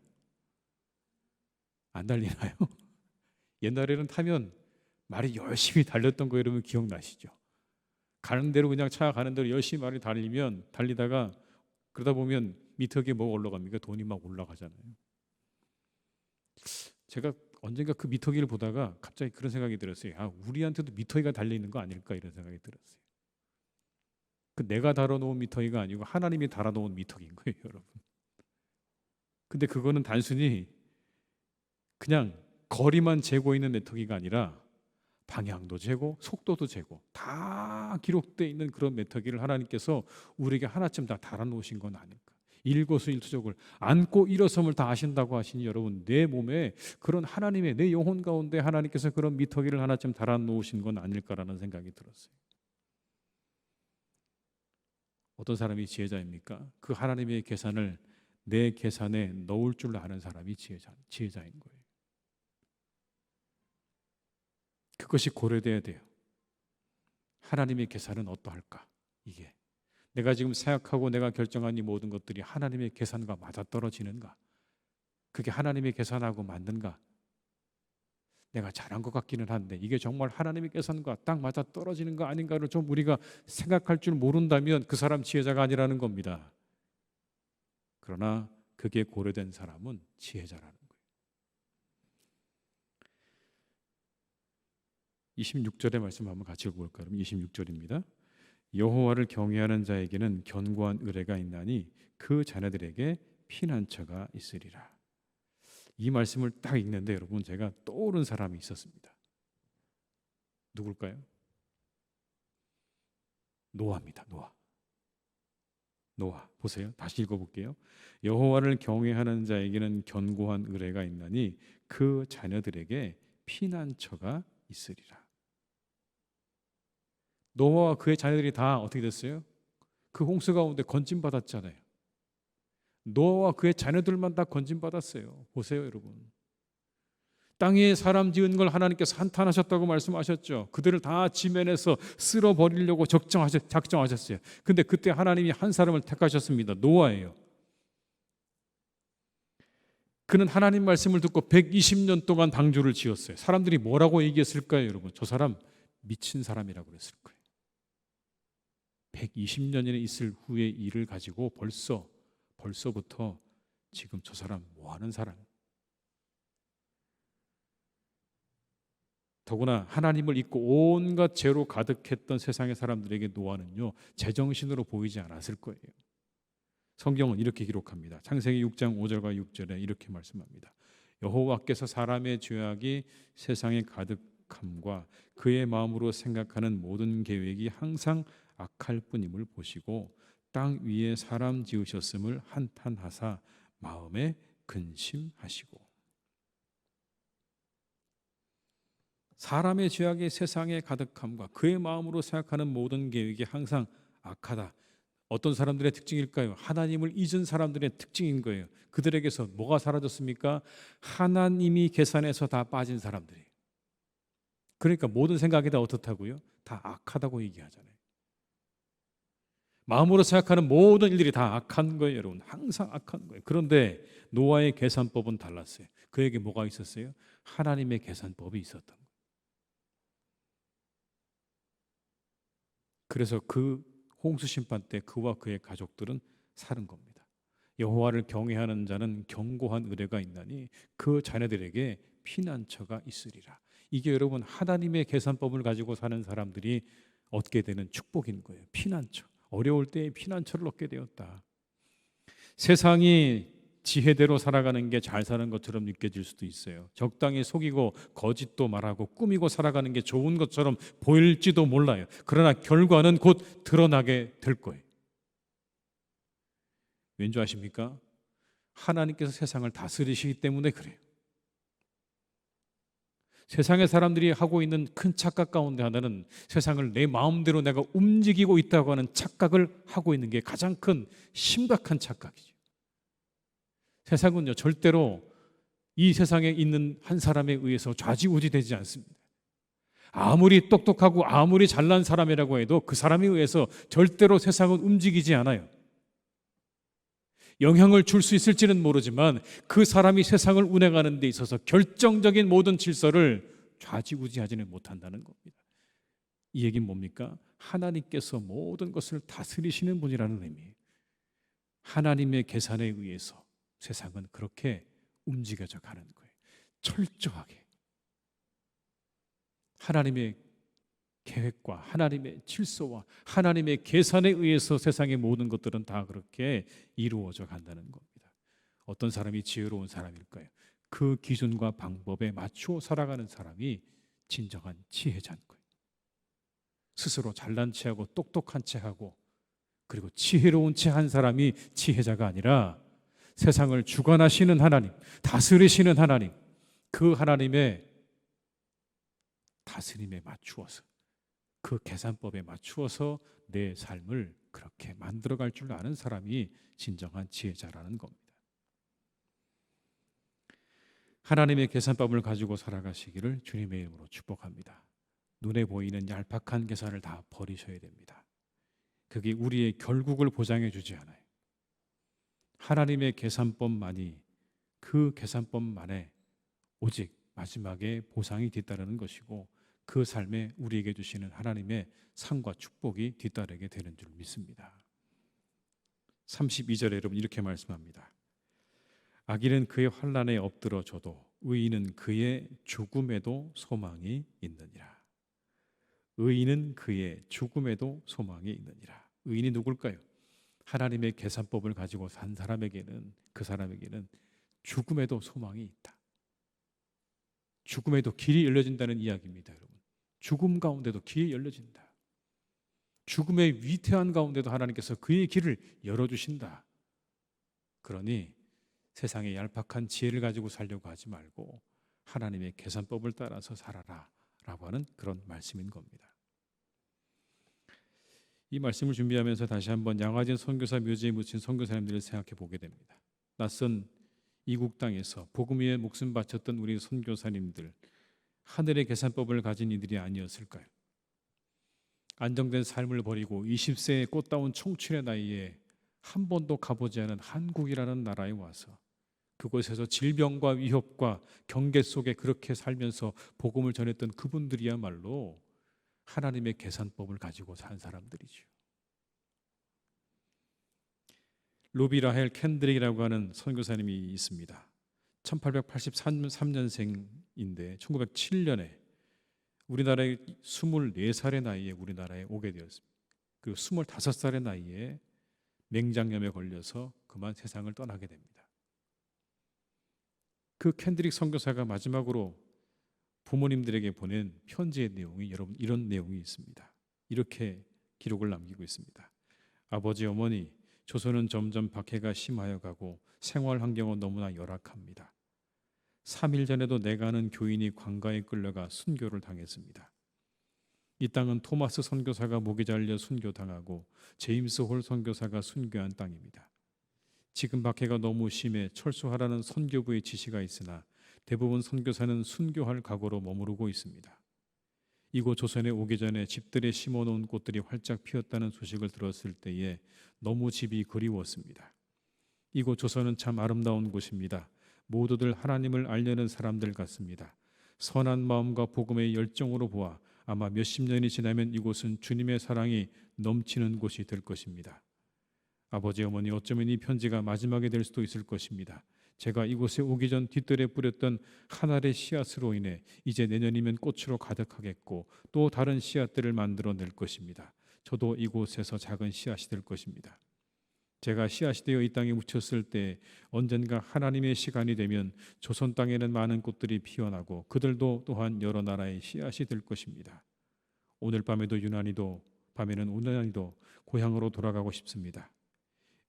안 달리나요? 옛날에는 타면 말이 열심히 달렸던 거 여러분 기억나시죠? 가는 대로 그냥 차 가는 대로 열심히 말이 달리다가 그러다 보면 미터기에 뭐가 올라갑니까? 돈이 막 올라가잖아요. 제가 언젠가 그 미터기를 보다가 갑자기 그런 생각이 들었어요. 아, 우리한테도 미터기가 달려있는 거 아닐까 이런 생각이 들었어요. 그 내가 달아놓은 미터기가 아니고 하나님이 달아놓은 미터기인 거예요, 여러분. 근데 그거는 단순히 그냥 거리만 재고 있는 미터기가 아니라 방향도 재고 속도도 재고 다 기록되어 있는 그런 미터기를 하나님께서 우리에게 하나쯤 다 달아놓으신 건 아닐까. 일거수일투족을 안고 일어섬을 다 하신다고 하시니 여러분 내 몸에 그런 하나님의 내 영혼 가운데 하나님께서 그런 미터기를 하나쯤 달아놓으신 건 아닐까라는 생각이 들었어요. 어떤 사람이 지혜자입니까? 그 하나님의 계산을 내 계산에 넣을 줄 아는 사람이 지혜자인 거예요. 그것이 고려돼야 돼요. 하나님의 계산은 어떠할까? 이게 내가 지금 생각하고 내가 결정한 이 모든 것들이 하나님의 계산과 맞아떨어지는가? 그게 하나님의 계산하고 맞는가? 내가 잘한 것 같기는 한데 이게 정말 하나님의 계산과 딱 맞아떨어지는 거 아닌가를 좀 우리가 생각할 줄 모른다면 그 사람 지혜자가 아니라는 겁니다. 그러나 그게 고려된 사람은 지혜자라는 거예요. 26절의 말씀 한번 같이 읽어볼까요? 26절입니다. 여호와를 경외하는 자에게는 견고한 의뢰가 있나니 그 자녀들에게 피난처가 있으리라. 이 말씀을 딱 읽는데 여러분 제가 떠오른 사람이 있었습니다. 누굴까요? 노아입니다. 노아 보세요. 다시 읽어볼게요. 여호와를 경외하는 자에게는 견고한 의뢰가 있나니 그 자녀들에게 피난처가 있으리라. 노아와 그의 자녀들이 다 어떻게 됐어요? 그 홍수 가운데 건짐받았잖아요. 노아와 그의 자녀들만 다 건짐받았어요. 보세요 여러분. 땅에 사람 지은 걸 하나님께서 한탄하셨다고 말씀하셨죠. 그들을 다 지면에서 쓸어버리려고 작정하셨어요. 근데 그때 하나님이 한 사람을 택하셨습니다. 노아예요. 그는 하나님 말씀을 듣고 120년 동안 방주를 지었어요. 사람들이 뭐라고 얘기했을까요 여러분? 저 사람 미친 사람이라고 그랬을 거예요. 120년이나 있을 후의 일을 가지고 벌써부터 지금 저 사람 뭐 하는 사람? 더구나 하나님을 잊고 온갖 죄로 가득했던 세상의 사람들에게 노아는요, 제정신으로 보이지 않았을 거예요. 성경은 이렇게 기록합니다. 창세기 6장 5절과 6절에 이렇게 말씀합니다. 여호와께서 사람의 죄악이 세상에 가득함과 그의 마음으로 생각하는 모든 계획이 항상 악할 뿐임을 보시고 땅 위에 사람 지으셨음을 한탄하사 마음에 근심하시고. 사람의 죄악이 세상에 가득함과 그의 마음으로 생각하는 모든 계획이 항상 악하다. 어떤 사람들의 특징일까요? 하나님을 잊은 사람들의 특징인 거예요. 그들에게서 뭐가 사라졌습니까? 하나님이 계산해서 다 빠진 사람들이에요. 그러니까 모든 생각이 다 어떻다고요? 다 악하다고 얘기하잖아요. 마음으로 생각하는 모든 일들이 다 악한 거예요, 여러분. 항상 악한 거예요. 그런데 노아의 계산법은 달랐어요. 그에게 뭐가 있었어요? 하나님의 계산법이 있었던 거예요. 그래서 그 홍수 심판 때 그와 그의 가족들은 사는 겁니다. 여호와를 경외하는 자는 견고한 의뢰가 있나니 그 자녀들에게 피난처가 있으리라. 이게 여러분 하나님의 계산법을 가지고 사는 사람들이 얻게 되는 축복인 거예요. 피난처. 어려울 때에 피난처를 얻게 되었다. 세상이 지혜대로 살아가는 게 잘 사는 것처럼 느껴질 수도 있어요. 적당히 속이고 거짓도 말하고 꾸미고 살아가는 게 좋은 것처럼 보일지도 몰라요. 그러나 결과는 곧 드러나게 될 거예요. 왠지 아십니까? 하나님께서 세상을 다스리시기 때문에 그래요. 세상의 사람들이 하고 있는 큰 착각 가운데 하나는 세상을 내 마음대로 내가 움직이고 있다고 하는 착각을 하고 있는 게 가장 큰 심각한 착각이죠. 세상은요, 절대로 이 세상에 있는 한 사람에 의해서 좌지우지되지 않습니다. 아무리 똑똑하고 아무리 잘난 사람이라고 해도 그 사람에 의해서 절대로 세상은 움직이지 않아요. 영향을 줄 수 있을지는 모르지만 그 사람이 세상을 운행하는 데 있어서 결정적인 모든 질서를 좌지우지하지는 못한다는 겁니다. 이 얘기는 뭡니까? 하나님께서 모든 것을 다스리시는 분이라는 의미예요. 하나님의 계산에 의해서 세상은 그렇게 움직여져 가는 거예요. 철저하게. 하나님의 계획과 하나님의 질서와 하나님의 계산에 의해서 세상의 모든 것들은 다 그렇게 이루어져 간다는 겁니다. 어떤 사람이 지혜로운 사람일까요? 그 기준과 방법에 맞추어 살아가는 사람이 진정한 지혜자인 거예요. 스스로 잘난 체하고 똑똑한 체하고 그리고 지혜로운 체 한 사람이 지혜자가 아니라 세상을 주관하시는 하나님, 다스리시는 하나님, 그 하나님의 다스림에 맞추어서 그 계산법에 맞추어서 내 삶을 그렇게 만들어갈 줄 아는 사람이 진정한 지혜자라는 겁니다. 하나님의 계산법을 가지고 살아가시기를 주님의 이름으로 축복합니다. 눈에 보이는 얄팍한 계산을 다 버리셔야 됩니다. 그게 우리의 결국을 보장해 주지 않아요. 하나님의 계산법만이 그 계산법만에 오직 마지막에 보상이 뒤따르는 것이고 그 삶에 우리에게 주시는 하나님의 상과 축복이 뒤따르게 되는 줄 믿습니다. 32절에 여러분 이렇게 말씀합니다. 악인은 그의 환난에 엎드러져도 의인은 그의 죽음에도 소망이 있느니라. 의인은 그의 죽음에도 소망이 있느니라. 의인이 누굴까요? 하나님의 계산법을 가지고 산 사람에게는 그 사람에게는 죽음에도 소망이 있다. 죽음에도 길이 열려진다는 이야기입니다, 여러분. 죽음 가운데도 길이 열려진다. 죽음의 위태한 가운데도 하나님께서 그의 길을 열어주신다. 그러니 세상의 얄팍한 지혜를 가지고 살려고 하지 말고 하나님의 계산법을 따라서 살아라 라고 하는 그런 말씀인 겁니다. 이 말씀을 준비하면서 다시 한번 양화진 선교사 묘지에 묻힌 선교사님들을 생각해 보게 됩니다. 낯선 이국 땅에서 복음 위에 목숨 바쳤던 우리 선교사님들, 하늘의 계산법을 가진 이들이 아니었을까요? 안정된 삶을 버리고 20세의 꽃다운 청춘의 나이에 한 번도 가보지 않은 한국이라는 나라에 와서 그곳에서 질병과 위협과 경계 속에 그렇게 살면서 복음을 전했던 그분들이야말로 하나님의 계산법을 가지고 산 사람들이죠. 루비라헬 캔드릭이라고 하는 선교사님이 있습니다. 1883년생인데 1907년에 우리나라의 24살의 나이에 우리나라에 오게 되었습니다. 그 25살의 나이에 맹장염에 걸려서 그만 세상을 떠나게 됩니다. 그 캔드릭 선교사가 마지막으로 부모님들에게 보낸 편지의 내용이 여러분 이런 내용이 있습니다. 이렇게 기록을 남기고 있습니다. 아버지 어머니, 조선은 점점 박해가 심하여 가고 생활 환경은 너무나 열악합니다. 3일 전에도 내가 아는 교인이 광가에 끌려가 순교를 당했습니다. 이 땅은 토마스 선교사가 목이 잘려 순교당하고 제임스 홀 선교사가 순교한 땅입니다. 지금 박해가 너무 심해 철수하라는 선교부의 지시가 있으나 대부분 선교사는 순교할 각오로 머무르고 있습니다. 이곳 조선에 오기 전에 집들에 심어놓은 꽃들이 활짝 피었다는 소식을 들었을 때에 너무 집이 그리웠습니다. 이곳 조선은 참 아름다운 곳입니다. 모두들 하나님을 알려는 사람들 같습니다. 선한 마음과 복음의 열정으로 보아 아마 몇십 년이 지나면 이곳은 주님의 사랑이 넘치는 곳이 될 것입니다. 아버지 어머니, 어쩌면 이 편지가 마지막이 될 수도 있을 것입니다. 제가 이곳에 오기 전 뒷뜰에 뿌렸던 한 알의 씨앗으로 인해 이제 내년이면 꽃으로 가득하겠고 또 다른 씨앗들을 만들어낼 것입니다. 저도 이곳에서 작은 씨앗이 될 것입니다. 제가 씨앗이 되어 이 땅에 묻혔을 때 언젠가 하나님의 시간이 되면 조선 땅에는 많은 꽃들이 피어나고 그들도 또한 여러 나라의 씨앗이 될 것입니다. 오늘 밤에는 유난히도 고향으로 돌아가고 싶습니다.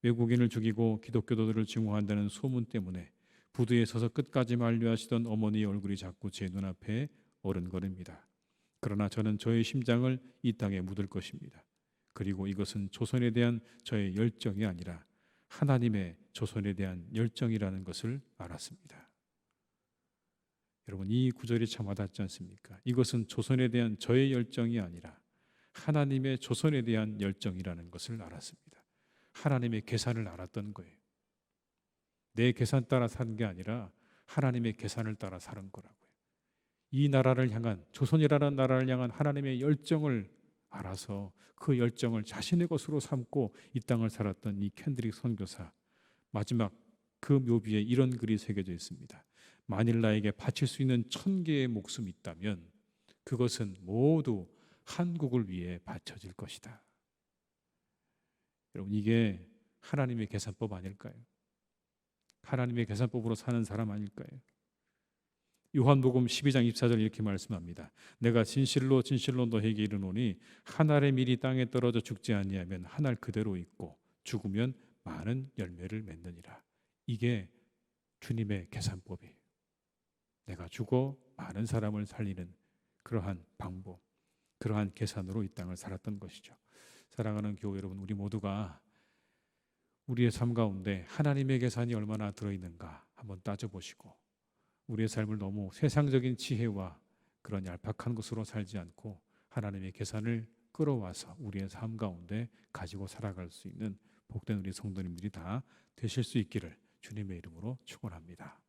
외국인을 죽이고 기독교도들을 증오한다는 소문 때문에 부두에 서서 끝까지 만류하시던 어머니의 얼굴이 자꾸 제 눈앞에 어른거립니다. 그러나 저는 저의 심장을 이 땅에 묻을 것입니다. 그리고 이것은 조선에 대한 저의 열정이 아니라 하나님의 조선에 대한 열정이라는 것을 알았습니다. 여러분, 이 구절이 참 와닿지 않습니까? 이것은 조선에 대한 저의 열정이 아니라 하나님의 조선에 대한 열정이라는 것을 알았습니다. 하나님의 계산을 알았던 거예요. 내 계산 따라 사는 게 아니라 하나님의 계산을 따라 사는 거라고요. 이 나라를 향한, 조선이라는 나라를 향한 하나님의 열정을 알아서 그 열정을 자신의 것으로 삼고 이 땅을 살았던 이 캔드릭 선교사, 마지막 그 묘비에 이런 글이 새겨져 있습니다. 만일 나에게 바칠 수 있는 1000개의 목숨이 있다면 그것은 모두 한국을 위해 바쳐질 것이다. 여러분, 이게 하나님의 계산법 아닐까요? 하나님의 계산법으로 사는 사람 아닐까요? 요한복음 12장 24절 이렇게 말씀합니다. 내가 진실로 진실로 너에게 이르노니 한 알의 밀이 땅에 떨어져 죽지 아니하면 한 알 그대로 있고 죽으면 많은 열매를 맺느니라. 이게 주님의 계산법이에요. 내가 죽어 많은 사람을 살리는 그러한 방법, 그러한 계산으로 이 땅을 살았던 것이죠. 사랑하는 교회 여러분, 우리 모두가 우리의 삶 가운데 하나님의 계산이 얼마나 들어있는가 한번 따져보시고 우리의 삶을 너무 세상적인 지혜와 그런 얄팍한 것으로 살지 않고 하나님의 계산을 끌어와서 우리의 삶 가운데 가지고 살아갈 수 있는 복된 우리 성도님들이 다 되실 수 있기를 주님의 이름으로 축원합니다.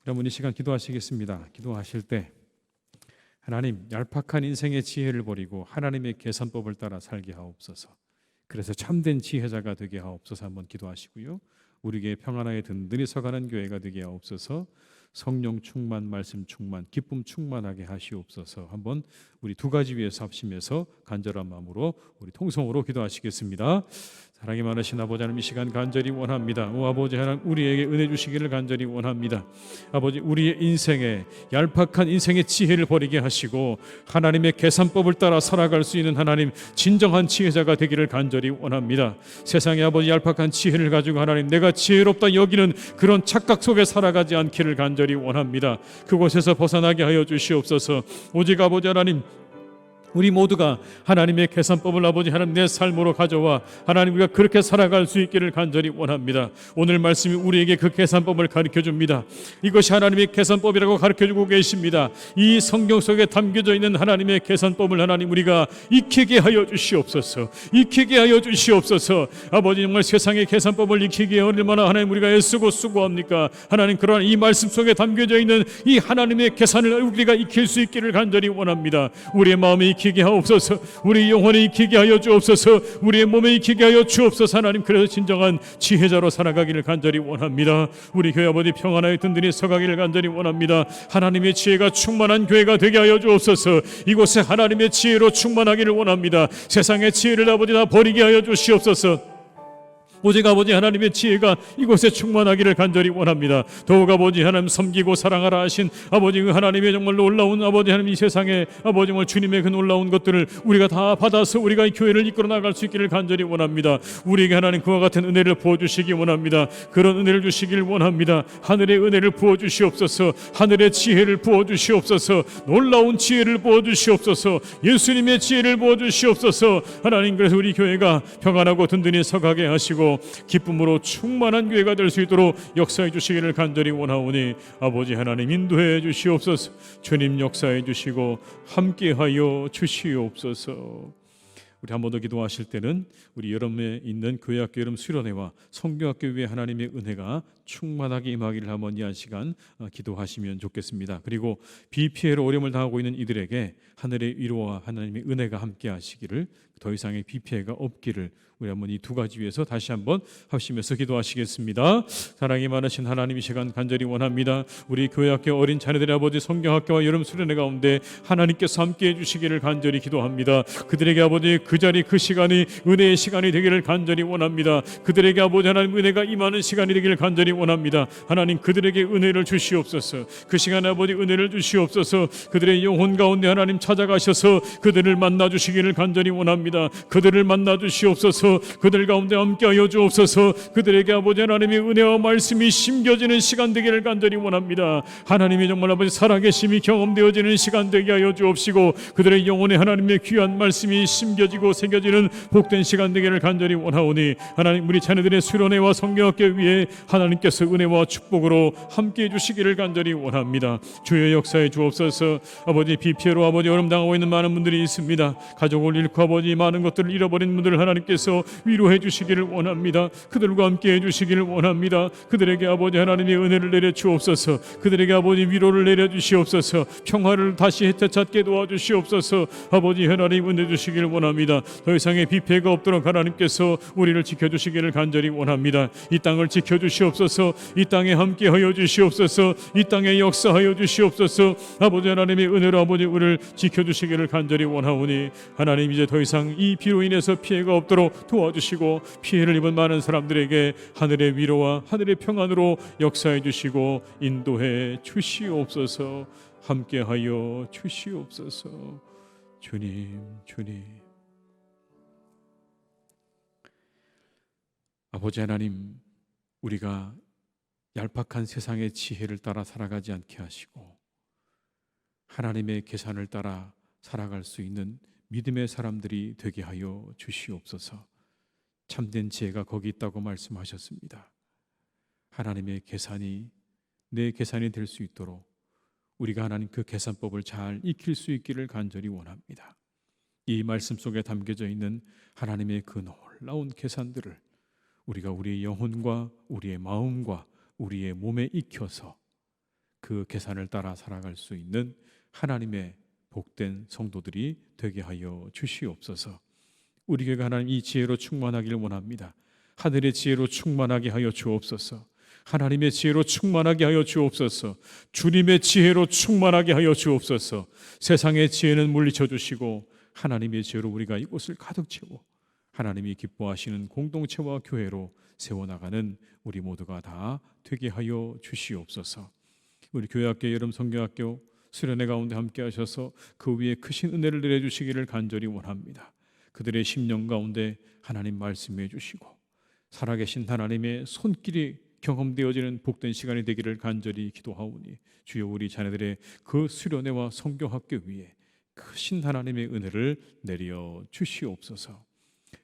여러분, 이 시간 기도하시겠습니다. 기도하실 때 하나님, 얄팍한 인생의 지혜를 버리고 하나님의 계산법을 따라 살게 하옵소서. 그래서 참된 지혜자가 되게 하옵소서. 한번 기도하시고요. 우리에게 평안하게 든든히 서가는 교회가 되게 하옵소서. 성령 충만, 말씀 충만, 기쁨 충만하게 하시옵소서. 한번 우리 두 가지 위에서 합심해서 간절한 마음으로 우리 통성으로 기도하시겠습니다. 사랑이 많으신 아버지 하나님, 이 시간 간절히 원합니다. 오 아버지 하나님, 우리에게 은혜 주시기를 간절히 원합니다. 아버지, 우리의 인생에 얄팍한 인생의 지혜를 버리게 하시고 하나님의 계산법을 따라 살아갈 수 있는 하나님, 진정한 지혜자가 되기를 간절히 원합니다. 세상에 아버지 얄팍한 지혜를 가지고 하나님, 내가 지혜롭다 여기는 그런 착각 속에 살아가지 않기를 간절히 원합니다. 그곳에서 벗어나게 하여 주시옵소서. 오직 아버지 하나님, 우리 모두가 하나님의 계산법을 아버지 하나님 내 삶으로 가져와 하나님 우리가 그렇게 살아갈 수 있기를 간절히 원합니다. 오늘 말씀이 우리에게 그 계산법을 가르쳐 줍니다. 이것이 하나님의 계산법이라고 가르쳐 주고 계십니다. 이 성경 속에 담겨져 있는 하나님의 계산법을 하나님 우리가 익히게 하여 주시옵소서. 익히게 하여 주시옵소서. 아버지, 정말 세상의 계산법을 익히기에 얼마나 하나님 우리가 애쓰고 수고합니까? 하나님, 그러한 이 말씀 속에 담겨져 있는 이 하나님의 계산을 우리가 익힐 수 있기를 간절히 원합니다. 우리의 마음이 익히게 하옵소서. 우리 영혼에 익히게 하여 주옵소서. 우리의 몸에 익히게 하여 주옵소서. 하나님, 그래서 진정한 지혜자로 살아가기를 간절히 원합니다. 우리 교회 아버지 평안하여 든든히 서가기를 간절히 원합니다. 하나님의 지혜가 충만한 교회가 되게 하여 주옵소서. 이곳에 하나님의 지혜로 충만하기를 원합니다. 세상의 지혜를 아버지 다 버리게 하여 주시옵소서. 오직 아버지 하나님의 지혜가 이곳에 충만하기를 간절히 원합니다. 더욱 아버지 하나님 섬기고 사랑하라 하신 아버지 그 하나님의 정말 놀라운 아버지 하나님, 이 세상에 아버지 정말 주님의 그 놀라운 것들을 우리가 다 받아서 우리가 이 교회를 이끌어 나갈 수 있기를 간절히 원합니다. 우리에게 하나님 그와 같은 은혜를 부어주시기 원합니다. 그런 은혜를 주시길 원합니다. 하늘의 은혜를 부어주시옵소서. 하늘의 지혜를 부어주시옵소서. 놀라운 지혜를 부어주시옵소서. 예수님의 지혜를 부어주시옵소서. 하나님, 그래서 우리 교회가 평안하고 든든히 서가게 하시고 기쁨으로 충만한 교회가 될 수 있도록 역사해 주시기를 간절히 원하오니 아버지 하나님 인도해 주시옵소서. 주님 역사해 주시고 함께하여 주시옵소서. 우리 한 번 더 기도하실 때는 우리 여러분에 있는 교회학교 여러분 수련회와 성경학교 위에 하나님의 은혜가 충만하게 임하기를 한번 이 한 시간 기도하시면 좋겠습니다. 그리고 비 피해로 어려움을 당하고 있는 이들에게 하늘의 위로와 하나님의 은혜가 함께 하시기를, 더 이상의 비 피해가 없기를 우리 한번 이 두 가지 위해서 다시 한번 합심해서 기도하시겠습니다. 사랑이 많으신 하나님, 이 시간 간절히 원합니다. 우리 교회학교 어린 자녀들의 아버지 성경학교와 여름 수련회 가운데 하나님께서 함께해 주시기를 간절히 기도합니다. 그들에게 아버지 그 자리 그 시간이 은혜의 시간이 되기를 간절히 원합니다. 그들에게 아버지 하나님 은혜가 임하는 시간이 되기를 간절히 원합니다. 하나님, 그들에게 은혜를 주시옵소서. 그 시간에 아버지 은혜를 주시옵소서. 그들의 영혼 가운데 하나님 찾아가셔서 그들을 만나 주시기를 간절히 원합니다. 그들을 만나 주시옵소서. 그들 가운데 함께하여 주옵소서. 그들에게 아버지 하나님의 은혜와 말씀이 심겨지는 시간 되기를 간절히 원합니다. 하나님이 정말 아버지 살아계심이 경험되어지는 시간 되게 하여 주옵시고, 그들의 영혼에 하나님의 귀한 말씀이 심겨지고 새겨지는 복된 시간 되기를 간절히 원하오니 하나님, 우리 자녀들의 수련회와 성경학교 위에 하나님께서 은혜와 축복으로 함께해 주시기를 간절히 원합니다. 주의 역사에 주옵소서. 아버지 비 피해로 아버지 어려움 당하고 있는 많은 분들이 있습니다. 가족을 잃고 아버지 많은 것들을 잃어버린 분들을 하나님께서 위로해 주시기를 원합니다. 그들과 함께 해주시기를 원합니다. 그들에게 아버지 하나님의 은혜를 내려 주옵소서. 그들에게 아버지 위로를 내려 주시옵소서. 평화를 다시 되찾게 도와주시옵소서. 아버지 하나님 은혜 주시기를 원합니다. 더 이상의 비패가 없도록 하나님께서 우리를 지켜주시기를 간절히 원합니다. 이 땅을 지켜주시옵소서. 이 땅에 함께하여 주시옵소서. 이 땅에 역사하여 주시옵소서. 아버지 하나님의 은혜로 아버지 우리를 지켜주시기를 간절히 원하오니 하나님, 이제 더 이상 이 비로 인해서 피해가 없도록 도와주시고, 피해를 입은 많은 사람들에게 하늘의 위로와 하늘의 평안으로 역사해 주시고 인도해 주시옵소서. 함께하여 주시옵소서. 주님, 주님. 아버지 하나님, 우리가 얄팍한 세상의 지혜를 따라 살아가지 않게 하시고 하나님의 계산을 따라 살아갈 수 있는 믿음의 사람들이 되게 하여 주시옵소서. 참된 지혜가 거기 있다고 말씀하셨습니다. 하나님의 계산이 내 계산이 될 수 있도록 우리가 하나님 그 계산법을 잘 익힐 수 있기를 간절히 원합니다. 이 말씀 속에 담겨져 있는 하나님의 그 놀라운 계산들을 우리가 우리의 영혼과 우리의 마음과 우리의 몸에 익혀서 그 계산을 따라 살아갈 수 있는 하나님의 복된 성도들이 되게 하여 주시옵소서. 우리 교회가 하나님 이 지혜로 충만하기를 원합니다. 하늘의 지혜로 충만하게 하여 주옵소서. 하나님의 지혜로 충만하게 하여 주옵소서. 주님의 지혜로 충만하게 하여 주옵소서. 세상의 지혜는 물리쳐 주시고 하나님의 지혜로 우리가 이곳을 가득 채워 하나님이 기뻐하시는 공동체와 교회로 세워나가는 우리 모두가 다 되게 하여 주시옵소서. 우리 교회학교 여름 성경학교 수련회 가운데 함께 하셔서 그 위에 크신 은혜를 내려주시기를 간절히 원합니다. 그들의 심령 가운데 하나님 말씀해 주시고 살아계신 하나님의 손길이 경험되어지는 복된 시간이 되기를 간절히 기도하오니 주여, 우리 자녀들의 그 수련회와 성경학교 위에 크신 하나님의 은혜를 내려 주시옵소서.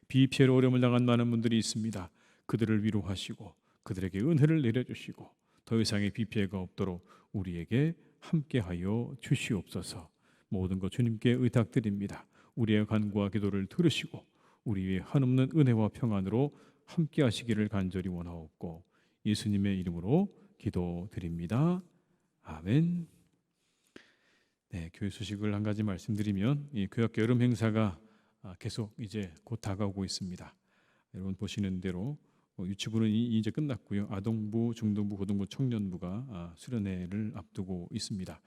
비 피해로 어려움을 당한 많은 분들이 있습니다. 그들을 위로하시고 그들에게 은혜를 내려주시고 더 이상의 비 피해가 없도록 우리에게 함께하여 주시옵소서. 모든 것 주님께 의탁드립니다. 우리의 간구와 기도를 들으시고 우리의 한없는 은혜와 평안으로 함께하시기를 간절히 원하옵고 예수님의 이름으로 기도드립니다. 아멘. 네, 교회 소식을 한 가지 말씀드리면 이 교학교 여름 행사가 계속 이제 곧 다가오고 있습니다. 여러분 보시는 대로 유치부는 이제 끝났고요. 아동부, 중등부, 고등부, 청년부가 수련회를 앞두고 있습니다.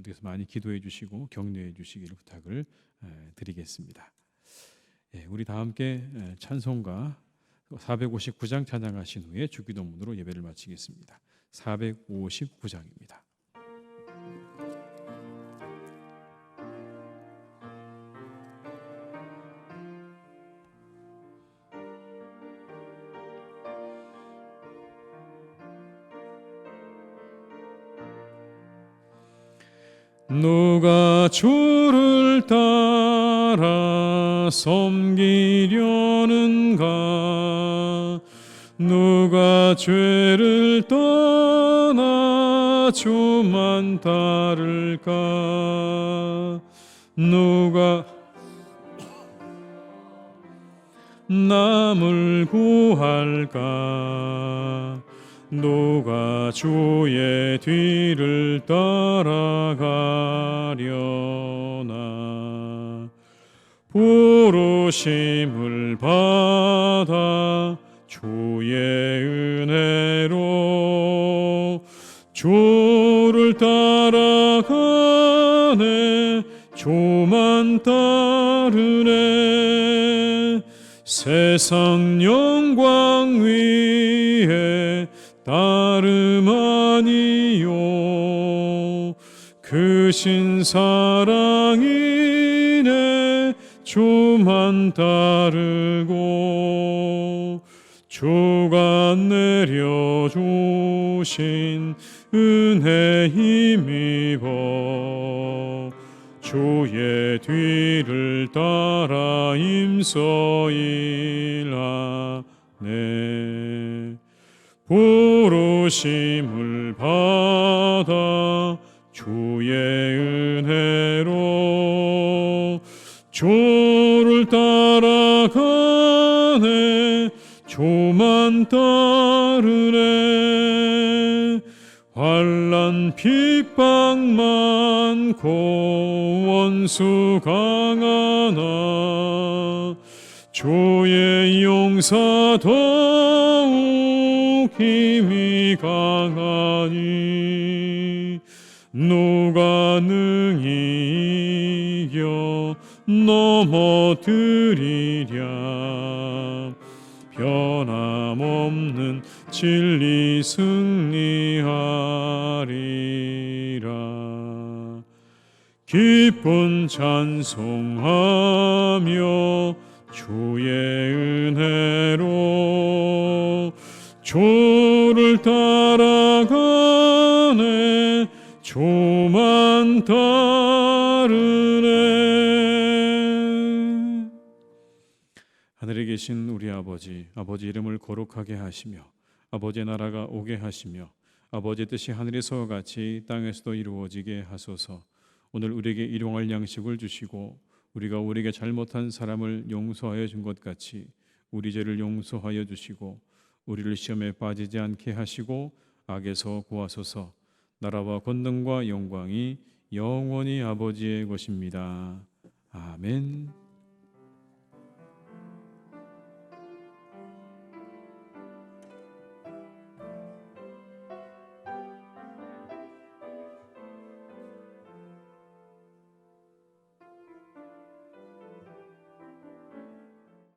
그래서 많이 기도해 주시고 격려해 주시기를 부탁을 드리겠습니다. 우리 다 함께 찬송가 459장 찬양하신 후에 주기도문으로 예배를 마치겠습니다. 459장입니다. 누가 주를 따라 섬기려는가? 누가 죄를 떠나 주만 따를까? 누가 남을 구할까? 누가 주의 뒤를 따라가려나? 부르심을 받아 주의 은혜로 주를 따라가네. 주만 따르네. 세상 영광 위에 따름 아니요 크신 사랑이네. 주만 따르고 주가 내려주신 은혜 힘입어 주의 뒤를 따라 힘써 일하네. 부르심을 받아 주의 은혜로 주를 따라가네. 주만 따르네. 환난 핍박 많고 원수 강하나 주의 용사 더욱 힘이 강하니 누가 능히 이겨 넘어뜨리랴. 변함없는 진리 승리하리라. 기쁜 찬송하며 주의 은혜로 주를 따라가네. 주만 따르네. 하늘에 계신 우리 아버지, 아버지 이름을 거룩하게 하시며 아버지의 나라가 오게 하시며 아버지의 뜻이 하늘에서와 같이 땅에서도 이루어지게 하소서. 오늘 우리에게 일용할 양식을 주시고 우리가 우리에게 잘못한 사람을 용서하여 준 것 같이 우리 죄를 용서하여 주시고 우리를 시험에 빠지지 않게 하시고 악에서 구하소서. 나라와 권능과 영광이 영원히 아버지의 것입니다. 아멘.